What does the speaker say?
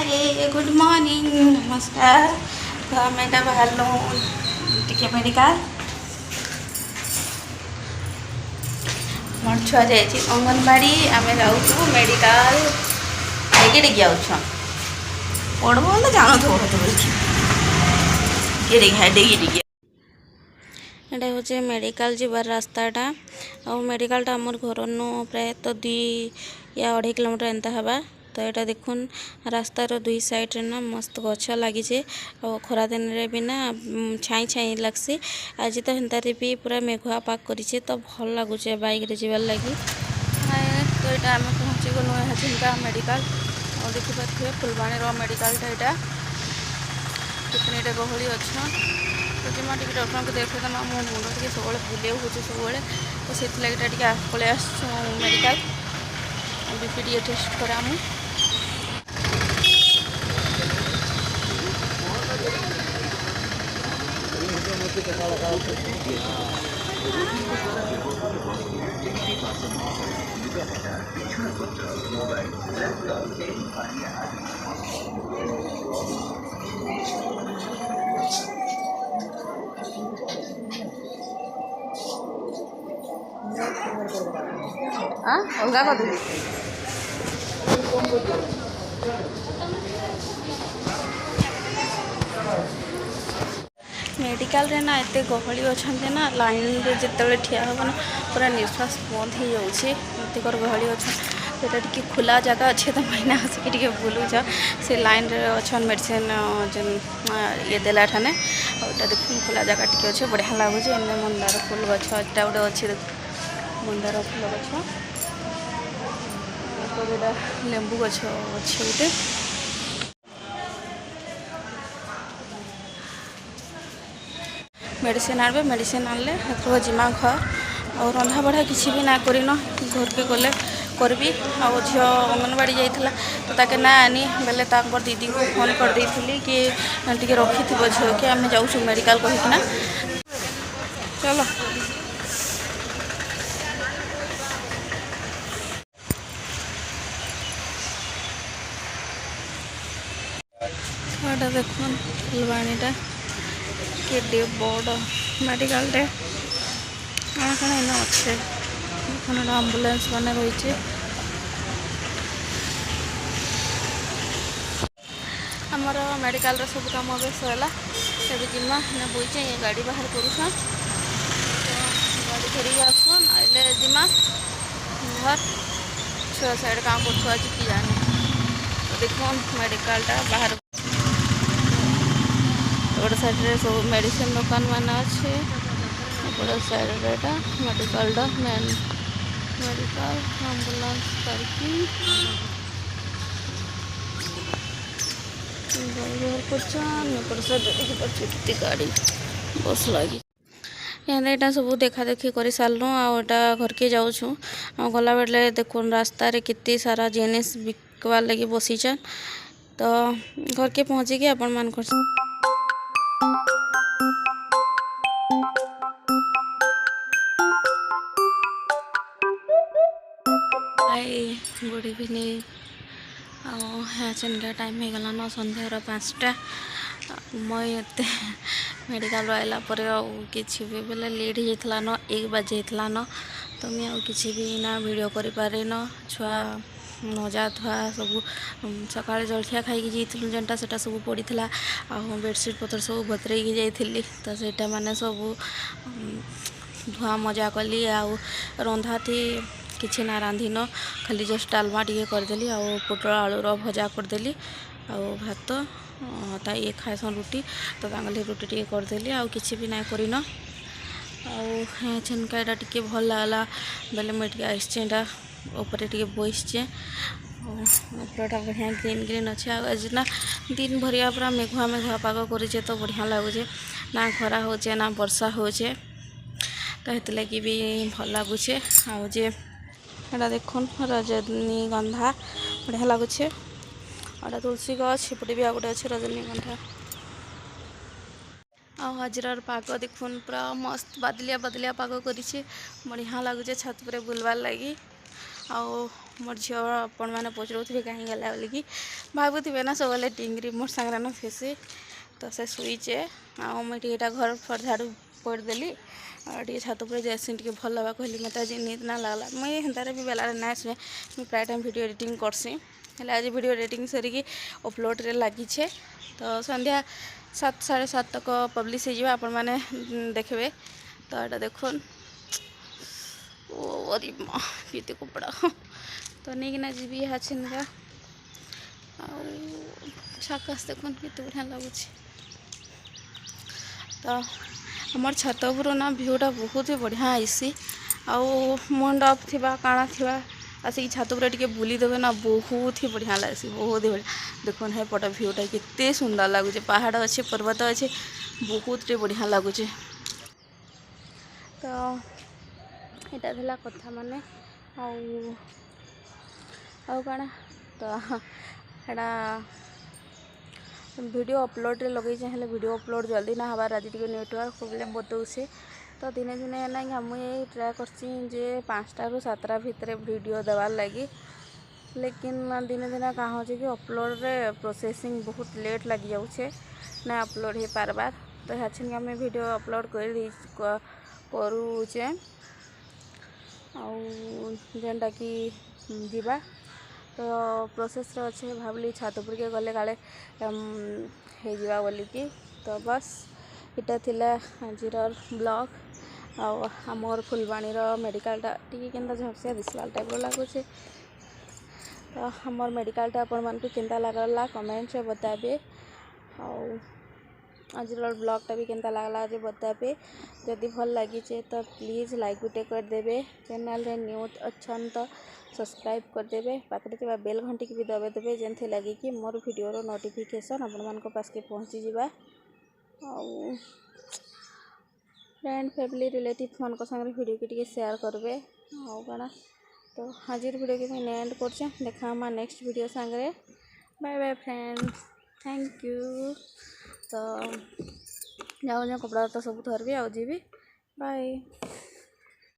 Hi good morning नमस्कार। तो आम एटा बाहर टे मेडिकल मोर छुआ जाए अंगनवाड़ी आम जाऊँ मेडिकल टे जाऊँ पढ़ब तो जान एटा हूँ मेडिकल जीवार रास्ताटा और मेडिकलटा आमर घर प्राय तो 2 या 2.5 किलोमीटर एंता हवा। तो यहाँ देखुन रास्तार 2 साइड रे ना मस्त गछ लगी और खरा दिन रे भी ना छाई छाई लगसी। आज तो हेन्तारे भी पूरा मेघुआ पाक करिछे तो भल लगुचे बाइक रे जीवार लगी। तो यहाँ आम पहुँची गलु यहाँ चिंता मेडिकल और देखिए फुलबाणी मेडिकलटा यहाँ कितने गहली अच्छा। तो जिमा टे डॉक्टर को देखे देमा मो मुंड टे सब बुले हो सब तो से पलि आस मेडिकल बीपी टे टेस्ट करामु। अलगा कर मेडिकल रे ना एते गहली अच्छा ना लाइन रे जिते ठिया हो ना पूरा निश्वास बंद हो जाकर गहली अच्छा। तो टी खुला जगह अच्छे तो मैंने आसिक बुलूच से लाइन रे अच्छा मेडिसिन जो ये देला ठाने और देख खुला जगह टी अच्छे बढ़िया लगुच। एने मंदार फूल गछ एटा गोटे अच्छे मंदार फूल गछ गोटा लेंबू गछ अच्छे गोटे मेडिसिन आनबे मेडिसिन आनले हथर जिमा घर और रंधा बढ़ा किसी भी ना करिन घर के गले करबी। और झील अंगनवाड़ी जाइला तो ताके ना आनी बेले दीदी को फोन कर देइथिली कि टिके रखी थी झील के आम जाऊँ मेडिकल कहीकिना चलो। देखुन फुलबाणीटा के बड़ मेडिकल टे कण इन अच्छे आम्बुलांस मैंने रही आमर मेडिकल सब कम ए सरला तभी जिमा ना बोचे ये गाड़ी बाहर करूँ गाड़ी धरिक आसन आइले जिमा घर छुआ साइड काम कर कि जानी। तो देखो मेडिकलटा बाहर गोटे साइड सब मेडिसिन दुकान मान अच्छे गोटे side medical main medical ambulance parking गाड़ी बस लगी यहाँ सब देखा देखी कर सारूँ आटा घर के जाऊँ गला बेले देखो रास्तार केते सारा जिनिस बिकवार लगी बसीचन। तो घर के पहुँचिकी आपण मान गुड इवनिंग हाँ चंदा टाइम हो गलान सन्ध्यार 5टा मैं मेडिकल आइला पर किसी भी बेले लेट हो जाता न 1 बजे न तो मुझे किसी भी ना वीडियो कर पारे न छुआ मजा धुआ सब सका जलखिया खाई जाइलु जेनटा से सब पड़ा आ बेडसीट पतर सब बतरई जाइली। तो सेटा माने सब धुआ मजा कली आउ रंधा थी किसी ना रांधिन खाली जस्ट डालमा टे करदेली आ पोटल आलूर भजा करदेली आ भात ता ये खाएसन रुटी तो रुटी टे करदेली आ किसी भी ना करन आनका टे भल लगला बेले मुझे आसटा ऊपर टे बसचे ऊपरटा बढ़िया ग्रीन ग्रीन अच्छे। आज ना दिन भरिया पूरा मेघुआ मेघुआ पाग करे तो बढ़िया लगुचे ना खरा होचे ना वर्षा होचे तो हेत लगी भी भल लगुचे। आजे एटा देखुन रजनीगंधा बढ़िया लगुचे और तुलसी गछ एपटे भी गोटे अच्छे रजनीगंधा आजर पाग देखुन पूरा मस्त बादलिया बादलिया पाग कर बढ़िया लगुचे छत पर बुलवार लगी ଆଉ मोर झील आपण मैंने पचराउे कहीं गला बोलिकी भावुवे ना सब टिंगरी मोर सांगे न फेसी तो से शुचे आईटा घर फर झाड़ू पड़देली टे छात पर जासी टे भल लगा कहली मत आज नींद ना लगला मुई हेन्तार भी बेलार ना शुए मुझे प्राय टाइम वीडियो एडिटिंग करसी हेल्ले आज वीडियो एडिटिंग सरिकी अपलोड रे लगी तो संध्या 7 साढ़े 7 तक पब्लिश हो आपण मैंने देखबे तो यहाँ देखुन ओरी माँ पीते कपड़ा तो नहीं कि जी यहाँ छिनका आकाश देखुन केते बढ़िया लगुच तो हमार छात उपर ना भ्यूटा बहुत ही बढ़िया आईसी आउ मंडप थिबा काଣା थिबा आसिक छात उपर टिके बुली देबे ना बहुत ही बढ़िया लगसी बहुत ही बढ़िया देखुन हे पट भ्यूटा केते सुंदर लगुचे पहाड़ अच्छे पर्वत अच्छे बहुत ही बढ़िया लगुचे तो यहाँ थिला कथा माने आउ काଣା तो हेड़ा वीडियो अपलोड रे लगे हेल्ले वीडियो अपलोड जल्दी ना हबार आज टी नेटवर्क प्रोब्लेम बताऊे तो दिने दिने ना मुझे ट्राए कर 5टा ରୁ 7टा भितर वीडियो देवार लगी लेकिन दिने दिने कहाँ हो कि अपलोड रे प्रोसेसिंग बहुत लेट लग जाऊे ना अपलोड हो पार्बार तो यहाँ आम वीडियो अपलोड करुचे जेनटा कि जीवा तो प्रोसेस अच्छे भावली छात उपर के गले काले हो जावा बोलिकी तो बस इटा थिला आजिर ब्लॉग आमर फुलवाणी मेडिकलटा टी केनता झपसिया दिसला टाइप लगुचे तो आमर मेडिकलटा आपण मानक केनता लगला कमेंट रे बताबे आज ब्लॉगटा भी केनता लगला जे बताबे जदि भल लगी तो प्लीज़ लाइक गुटे करदेवे चैनल रे न्यू अच्छन तो सब्सक्राइब करदेवे पाखे बेल घंटी की भी दबे देवे जेनथि लगी कि मोर वीडियो नोटिफिकेशन आपण मान पास के पहुँची जावा फ्रेंड फैमिली रिलेटिव मन संगे वीडियो के टिके शेयर करबे आना तो हाजिर वीडियो के मैं एंड कर देखा नेक्स्ट वीडियो सांगे bye bye friends thank you तो जाओ कपड़ा तो सब धरबी आउ जीवी बाय।